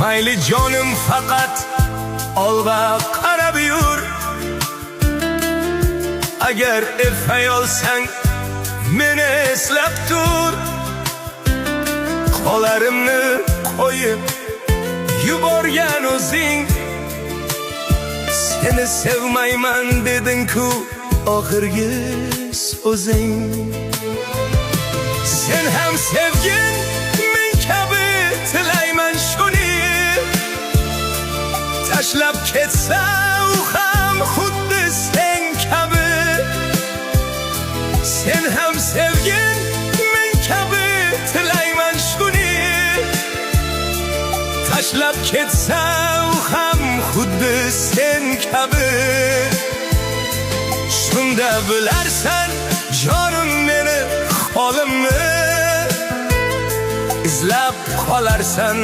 mayli jonim faqat olg'a qarab yur. Agar efay olsang meni eslab tur. Qo'llarimni qo'yib yuborgan o'zing, seni sevmayman deding-ku oxirgi so'zing. Sen ham sevgin men kabi tilayman shuni, tashlab ketsa u ham xuddi sen kabi. Sen ham sevgin men kabi tilayman shuni, tashlab ketsa u ham xuddi sen kabi. Shunda bilarsan jonim meni holimni, izlab qolarsan